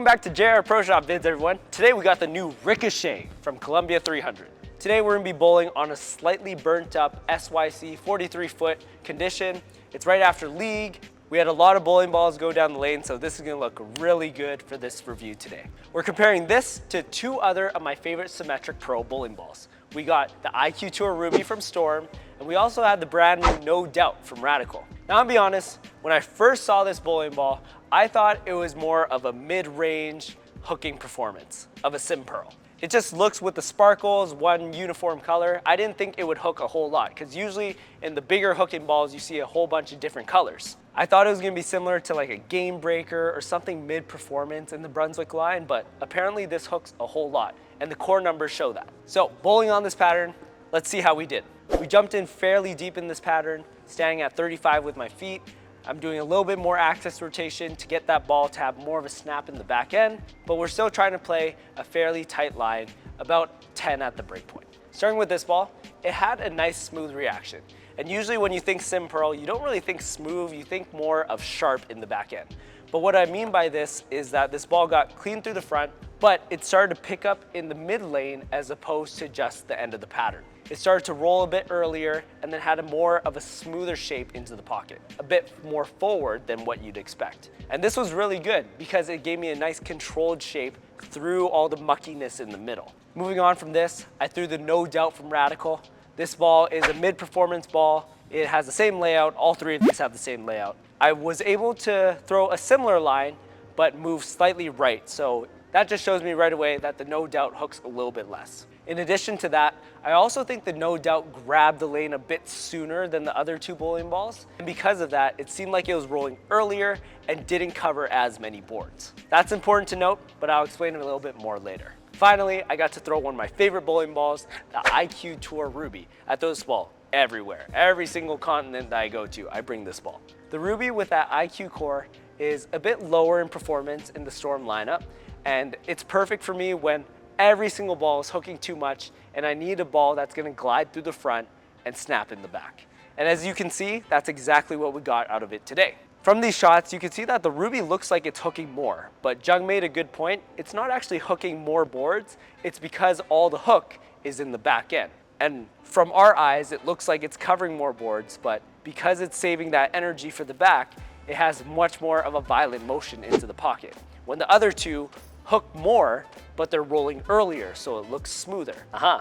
back to JR Pro Shop Vids, everyone. Today we got the new Ricochet from Columbia 300. Today we're gonna be bowling on a slightly burnt up SYC 43-foot condition. It's right after league. We had a lot of bowling balls go down the lane, so this is gonna look really good for this review today. We're comparing this to two other of my favorite symmetric Pearl bowling balls. We got the IQ Tour Ruby from Storm, and we also had the brand new No Doubt from Radical. Now, I'll be honest, when I first saw this bowling ball, I thought it was more of a mid-range hooking performance of a Sim Pearl. It just looks with the sparkles, one uniform color. I didn't think it would hook a whole lot, because usually in the bigger hooking balls, you see a whole bunch of different colors. I thought it was gonna be similar to like a Game Breaker or something mid-performance in the Brunswick line, but apparently this hooks a whole lot, and the core numbers show that. So bowling on this pattern, let's see how we did. We jumped in fairly deep in this pattern, standing at 35 with my feet. I'm doing a little bit more axis rotation to get that ball to have more of a snap in the back end, but we're still trying to play a fairly tight line, about 10 at the break point. Starting with this ball, it had a nice smooth reaction. And usually when you think Sim Pearl, you don't really think smooth, you think more of sharp in the back end. But what I mean by this is that this ball got clean through the front, but it started to pick up in the mid lane as opposed to just the end of the pattern. It started to roll a bit earlier and then had a more of a smoother shape into the pocket, a bit more forward than what you'd expect. And this was really good because it gave me a nice controlled shape through all the muckiness in the middle. Moving on from this, I threw the No Doubt from Radical. This ball is a mid-performance ball. It has the same layout. All three of these have the same layout. I was able to throw a similar line, but move slightly right. So that just shows me right away that the No Doubt hooks a little bit less. In addition to that, I also think the No Doubt grabbed the lane a bit sooner than the other two bowling balls. And because of that, it seemed like it was rolling earlier and didn't cover as many boards. That's important to note, but I'll explain it a little bit more later. Finally, I got to throw one of my favorite bowling balls, the IQ Tour Ruby. I throw this ball everywhere. Every single continent that I go to, I bring this ball. The Ruby with that IQ core is a bit lower in performance in the Storm lineup, and it's perfect for me when every single ball is hooking too much and I need a ball that's gonna glide through the front and snap in the back. And as you can see, that's exactly what we got out of it today. From these shots, you can see that the Ruby looks like it's hooking more, but Jung made a good point. It's not actually hooking more boards, it's because all the hook is in the back end. And from our eyes, it looks like it's covering more boards, but because it's saving that energy for the back, it has much more of a violent motion into the pocket. When the other two hook more, but they're rolling earlier, so it looks smoother.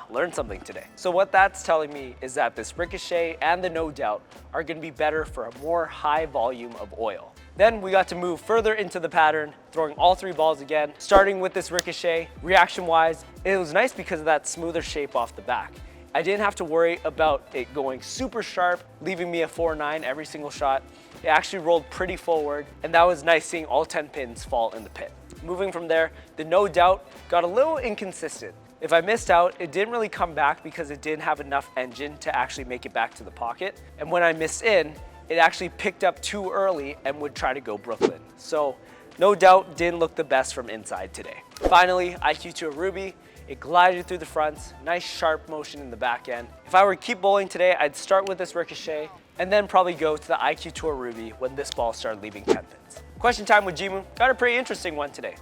Learned something today. So what that's telling me is that this Ricochet and the No Doubt are gonna be better for a more high volume of oil. Then we got to move further into the pattern, throwing all three balls again, starting with this Ricochet. Reaction-wise, it was nice because of that smoother shape off the back. I didn't have to worry about it going super sharp, leaving me a 4-9 every single shot. It actually rolled pretty forward, and that was nice seeing all 10 pins fall in the pit. Moving from there, the No Doubt got a little inconsistent. If I missed out, it didn't really come back because it didn't have enough engine to actually make it back to the pocket. And when I missed in, it actually picked up too early and would try to go Brooklyn. So No Doubt didn't look the best from inside today. Finally, IQ Tour Ruby. It glided through the fronts, nice sharp motion in the back end. If I were to keep bowling today, I'd start with this Ricochet and then probably go to the IQ Tour Ruby when this ball started leaving 10 pins. Question time with Jimoo. Got a pretty interesting one today.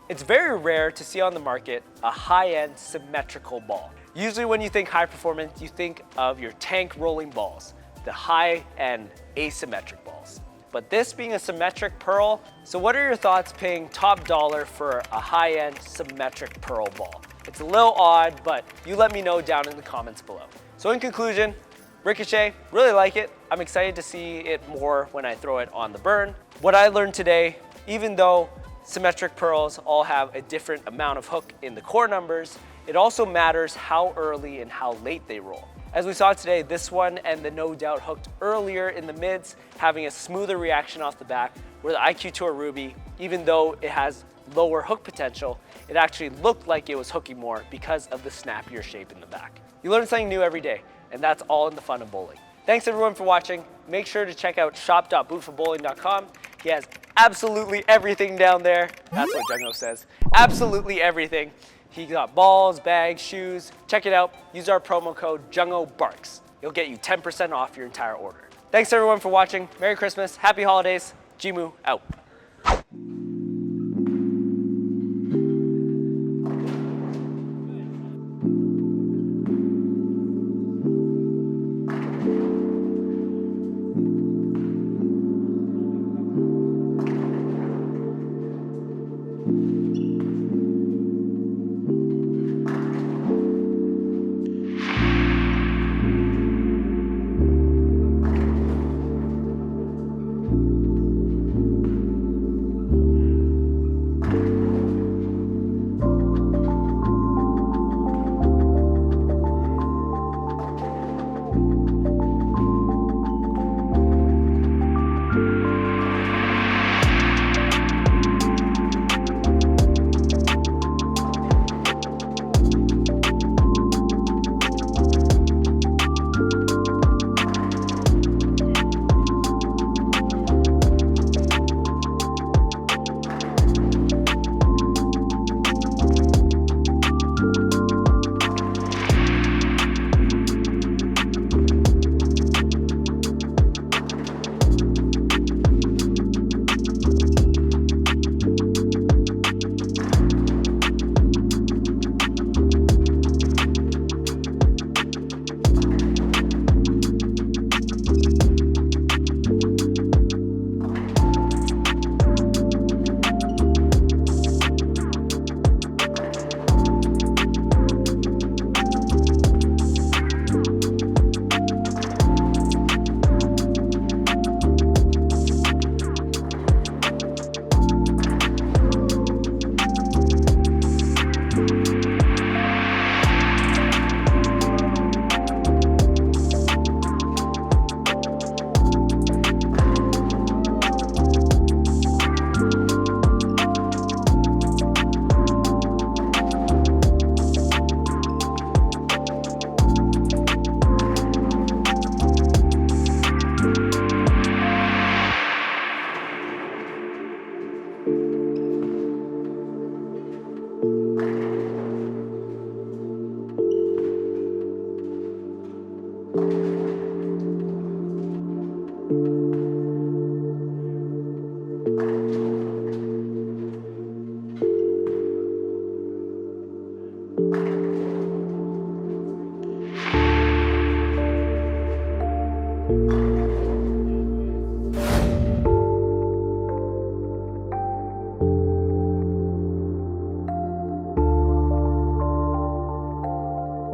It's very rare to see on the market a high-end symmetrical ball. Usually when you think high performance, you think of your tank rolling balls, the high-end asymmetric balls. But this being a symmetric Pearl, so what are your thoughts paying top dollar for a high-end symmetric Pearl ball? It's a little odd, but you let me know down in the comments below. So in conclusion, Ricochet, really like it. I'm excited to see it more when I throw it on the burn. What I learned today, even though symmetric Pearls all have a different amount of hook in the core numbers, it also matters how early and how late they roll. As we saw today, this one and the No Doubt hooked earlier in the mids, having a smoother reaction off the back, where the IQ Tour Ruby, even though it has lower hook potential, it actually looked like it was hooking more because of the snappier shape in the back. You learn something new every day, and that's all in the fun of bowling. Thanks everyone for watching. Make sure to check out shop.bootforbowling.com. He has absolutely everything down there. That's what Jimoo says. Absolutely everything. He got balls, bags, shoes. Check it out. Use our promo code JUNGOBARKS. It'll get you 10% off your entire order. Thanks everyone for watching. Merry Christmas. Happy holidays. Jimoo out.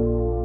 you.